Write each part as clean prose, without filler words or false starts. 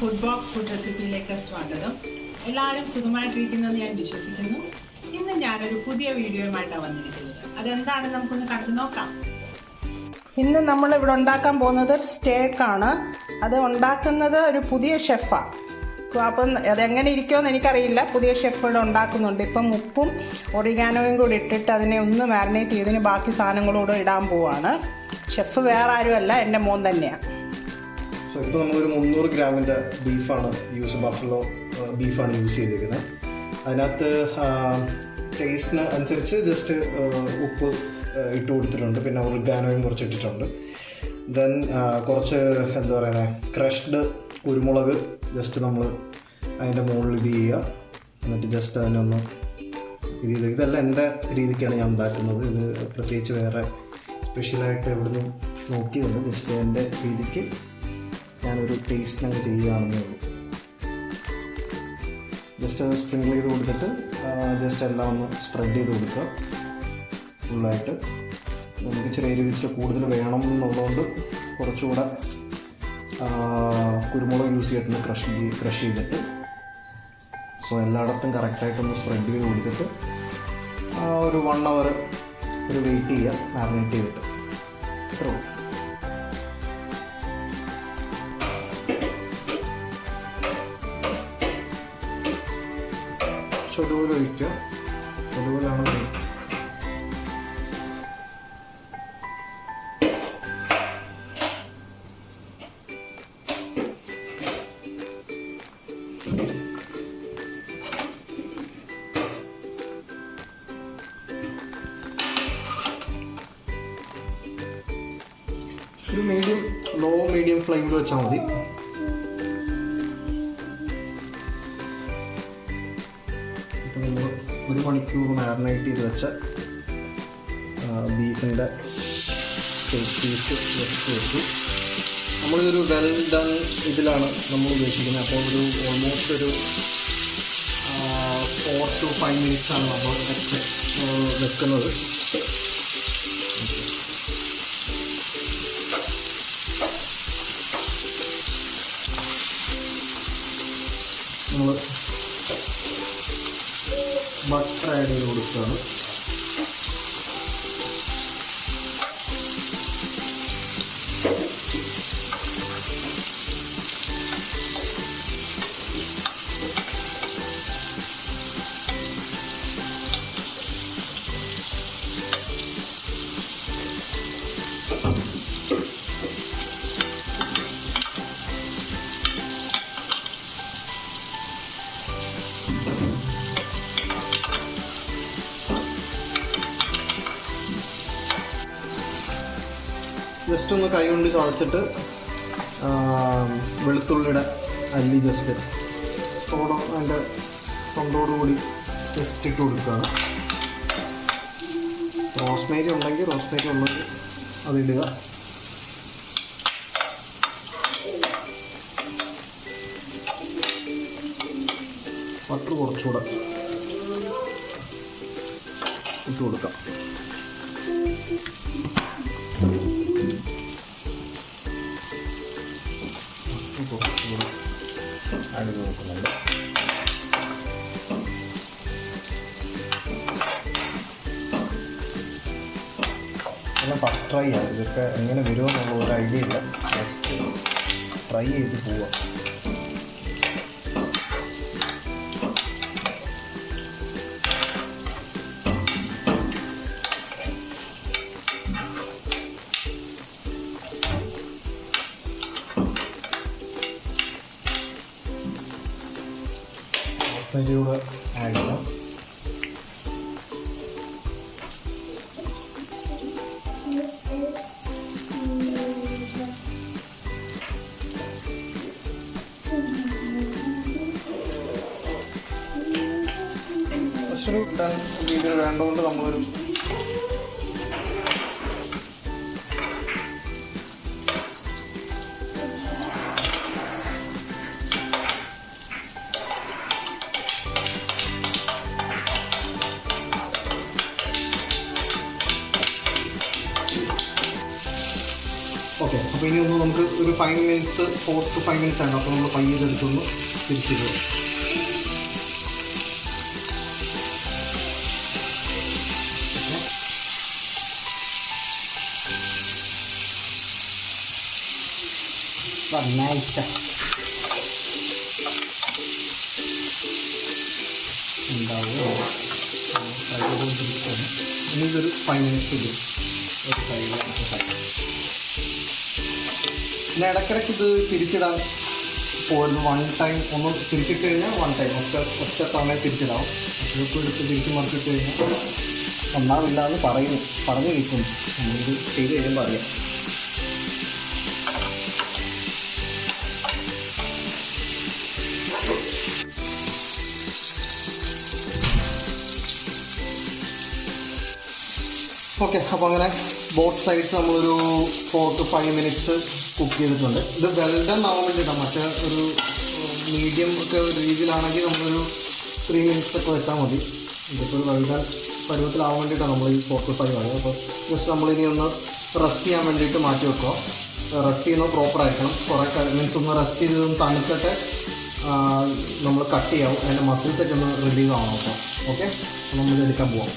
Food box food റെസിപ്പിയിലേക്ക് സ്വാഗതം. എല്ലാവരും സുഖമായിട്ടിരിക്കുന്നെന്ന് ഞാൻ വിശ്വസിക്കുന്നു. ഇന്ന് ഞാനൊരു പുതിയ വീഡിയോയുമായിട്ടാണ് വന്നിരിക്കുന്നത്. അതെന്താണെന്ന് നമുക്കൊന്ന് കണ്ടു നോക്കാം. ഇന്ന് നമ്മളിവിടെ ഉണ്ടാക്കാൻ പോകുന്നത് സ്റ്റേക്കാണ്. അത് ഉണ്ടാക്കുന്നത് ഒരു പുതിയ ഷെഫാണ്. അപ്പം അതെങ്ങനെ ഇരിക്കുമെന്ന് എനിക്കറിയില്ല. പുതിയ ഷെഫ് ഇവിടെ ഉണ്ടാക്കുന്നുണ്ട്. ഇപ്പം ഉപ്പും ഒറിഗാനോയും കൂടി ഇട്ടിട്ട് അതിനെ ഒന്ന് മാരിനേറ്റ് ചെയ്തതിന് ബാക്കി സാധനങ്ങളൂടെ ഇടാൻ പോവാണ്. ഷെഫ് വേറെ ആരുമല്ല, എൻ്റെ മോൻ തന്നെയാണ്. സോ ഇപ്പോൾ നമ്മളൊരു 300 ഗ്രാമിൻ്റെ ബഫലോ ബീഫാണ് യൂസ് ചെയ്തിരിക്കുന്നത്. അതിനകത്ത് ടേസ്റ്റിന് അനുസരിച്ച് ജസ്റ്റ് ഉപ്പ് ഇട്ട് കൊടുത്തിട്ടുണ്ട്. പിന്നെ ഒറിഗാനോയും കുറച്ച് ഇട്ടിട്ടുണ്ട്. ദെൻ കുറച്ച് എന്താ പറയുന്നത് ക്രഷ്ഡ് കുരുമുളക് ജസ്റ്റ് നമ്മൾ അതിൻ്റെ മുകളിൽ ഇത് ചെയ്യുക. എന്നിട്ട് ജസ്റ്റ് അതിനൊന്ന് ഇതെല്ലാം എൻ്റെ രീതിക്കാണ് ഞാൻ ഉണ്ടാക്കുന്നത്. ഇത് പ്രത്യേകിച്ച് വേറെ സ്പെഷ്യലായിട്ട് എവിടുന്ന് നോക്കിയതുണ്ട്. ജസ്റ്റ് എൻ്റെ രീതിക്ക് ഞാനൊരു ടേസ്റ്റ് അങ്ങ് ചെയ്യുകയാണെന്നേ ഉള്ളൂ. ജസ്റ്റ് അത് സ്പ്രിങ്കിൾ ചെയ്ത് കൊടുത്തിട്ട് ജസ്റ്റ് എല്ലാം ഒന്ന് സ്പ്രെഡ് ചെയ്ത് കൊടുക്കുക ഫുള്ളായിട്ട്. നമുക്ക് ചെറിയ രീതിയിൽ കൂടുതൽ വേണം എന്നുള്ളതുകൊണ്ട് കുറച്ചുകൂടെ കുരുമുളക് യൂസ് ചെയ്തിട്ടുണ്ട് ക്രഷ് ചെയ്തിട്ട്. സോ എല്ലായിടത്തും കറക്റ്റായിട്ടൊന്ന് സ്പ്രെഡ് ചെയ്ത് കൊടുത്തിട്ട് ഒരു 1 hour ഒരു വെയിറ്റ് ചെയ്യുക മാരിനേറ്റ് ചെയ്തിട്ട്. ഇത്രേ ഉള്ളൂ. ചൊടുപോലെ ഒഴിക്കുക. ചൊടുപോലാണ് ഒരു മീഡിയം ഫ്ലെയിമിൽ വെച്ചാൽ മതി. ഇപ്പം നമ്മൾ 1 മണിക്കൂർ മാരിനേറ്റ് ചെയ്ത് വെച്ച ബീഫിൻ്റെ സ്റ്റേക്ക് പീസ് വെച്ചു. നമ്മളിതൊരു വെൽ ഡൺ ഇതിലാണ് നമ്മൾ ഉദ്ദേശിക്കുന്നത്. അപ്പോൾ ഓൾമോസ്റ്റ് ഒരു 4 to 5 minutes ആണ് നമ്മൾ വെക്കുന്നത്. നമ്മൾ ബട്ടർ ആഡ് ചെയ്ത് കൊടുക്കുകയാണ്. ജസ്റ്റ് ഒന്ന് കൈ കൊണ്ട് ചതച്ചിട്ട് വെളുത്തുള്ളിയുടെ അല്ലി ജസ്റ്റ് അതിൻ്റെ തൊണ്ടോടുകൂടി ജസ്റ്റ് ഇട്ട് കൊടുക്കുകയാണ്. റോസ്മേരി ഉണ്ടെങ്കിൽ അതിടുക. ബട്ടർ കുറച്ചുകൂടെ ഇട്ട് കൊടുക്കാം. ആഡ് നോക്കുന്നുണ്ട്. എല്ലാം ഫസ്റ്റ് ട്രൈ ആണ്. ഇതൊക്കെ എങ്ങനെ വരുമെന്നുള്ള ഒരു ഐഡിയ ഇല്ല. ജസ്റ്റ് ട്രൈ ചെയ്ത് പോവാം. കൂടെ ആഡ് ചെയ്യാം. ജസ്റ്റ് രീതിയിൽ വേണ്ടതുകൊണ്ട് നമ്മളൊരു ഓക്കെ. അപ്പോൾ ഇനി ഒന്ന് നമുക്ക് ഒരു 5 മിനിറ്റ്സ് 4 to 5 മിനിറ്റ്സ് ആണ്. അപ്പോൾ നമ്മൾ പയ്യെ എടുത്തൊന്ന് തിരിച്ചിടുക. നൈസ്. ഉണ്ടാവുക ഇനി ഇതൊരു 5 മിനിറ്റ്സ് ഇടും. ഒരു സൈഡിൽ പിന്നെ ഇടയ്ക്കിടയ്ക്ക് ഇത് തിരിച്ചിടാൻ പോയിരുന്നു. 1 ടൈം ഒന്ന് തിരിച്ചിട്ട് കഴിഞ്ഞാൽ 1 ടൈം ഒറ്റ തവണ തിരിച്ചിടാം. അതൊക്കെ എടുത്ത് തിരിച്ച് മറിച്ചിട്ട് കഴിഞ്ഞാൽ ഒന്നാവില്ല എന്ന് പറഞ്ഞു കേൾക്കുന്നു. നമ്മളിത് ചെയ്ത് കഴിയുമ്പോൾ അറിയാം. ഓക്കെ, അപ്പോൾ അങ്ങനെ ബോത്ത് സൈഡ്സ് നമ്മളൊരു 4 to 5 മിനിറ്റ്സ് കുക്ക് ചെയ്തിട്ടുണ്ട്. ഇത് വെൽഡൺ ആവാൻ വേണ്ടിയിട്ടാണ്. മറ്റേ ഒരു മീഡിയം ഒക്കെ ഒരു രീതിയിലാണെങ്കിൽ നമ്മളൊരു 3 മിനിറ്റ്സ് ഒക്കെ വെച്ചാൽ മതി. ഇതിപ്പോൾ ഒരു വെൽഡൺ പരുവത്തിലാവാൻ വേണ്ടിയിട്ടാണ് നമ്മൾ ഈ 4 to 5 ആയത്. അപ്പോൾ ജസ്റ്റ് നമ്മളിനി ഒന്ന് റെസ്റ്റ് ചെയ്യാൻ വേണ്ടിയിട്ട് മാറ്റി വെക്കുക. റെസ്റ്റ് ചെയ്യുന്നത് പ്രോപ്പറായിരിക്കണം. കുറേ മീൻസ് ഒന്ന് റെസ്റ്റ് ചെയ്തൊന്ന് തണുത്തിട്ട് നമ്മൾ കട്ട് ചെയ്യാവും. അതിൻ്റെ മസിൽസൊക്കെ ഒന്ന് റിലീവ് ആവണം. അപ്പോൾ ഓക്കെ, നമ്മളിത് എടുക്കാൻ പോവാം.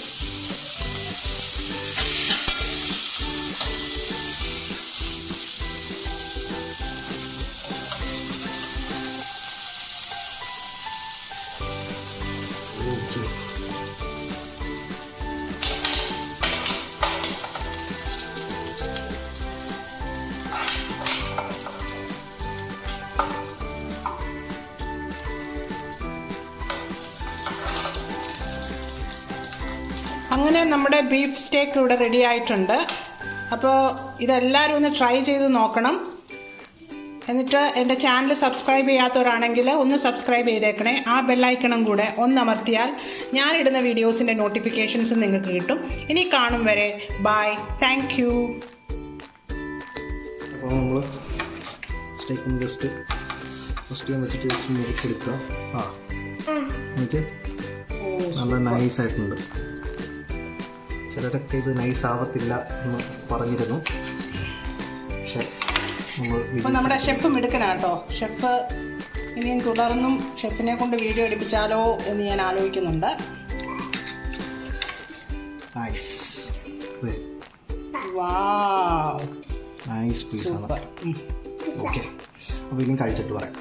അങ്ങനെ നമ്മുടെ ബീഫ് സ്റ്റേക്ക് ഇവിടെ റെഡി ആയിട്ടുണ്ട്. അപ്പോൾ ഇതെല്ലാവരും ഒന്ന് ട്രൈ ചെയ്ത് നോക്കണം. എന്നിട്ട് എൻ്റെ ചാനൽ സബ്സ്ക്രൈബ് ചെയ്യാത്തവരാണെങ്കിൽ ഒന്ന് സബ്സ്ക്രൈബ് ചെയ്തേക്കണേ. ആ ബെല്ലൈക്കണം കൂടെ ഒന്ന് അമർത്തിയാൽ ഞാനിടുന്ന വീഡിയോസിൻ്റെ നോട്ടിഫിക്കേഷൻസ് നിങ്ങൾക്ക് കിട്ടും. ഇനി കാണും വരെ ബൈ, താങ്ക് യു. അപ്പോൾ നമ്മൾ സ്റ്റേക്കും ജസ്റ്റ് ചെയ്യാൻ വെച്ചിട്ട് ജസ്റ്റ് മുറിച്ചെടുക്കുക. എനിക്ക് നല്ല നൈസായിട്ടുണ്ട്. ചിലരൊക്കെ ഇത് നൈസ് ആവത്തില്ല എന്ന് പറഞ്ഞിരുന്നു. പക്ഷേ അപ്പോൾ നമ്മുടെ ഷെഫ് മിടുക്കനാട്ടോ. ഷെഫ് ഇനിയും തുടർന്നും ഷെഫിനെ കൊണ്ട് വീഡിയോ എടുപ്പിച്ചാലോ എന്ന് ഞാൻ ആലോചിക്കുന്നുണ്ട്. നൈസ് പീസാണ്. ഓക്കെ, അപ്പോൾ ഇനിയും കഴിച്ചിട്ട് പറയാം.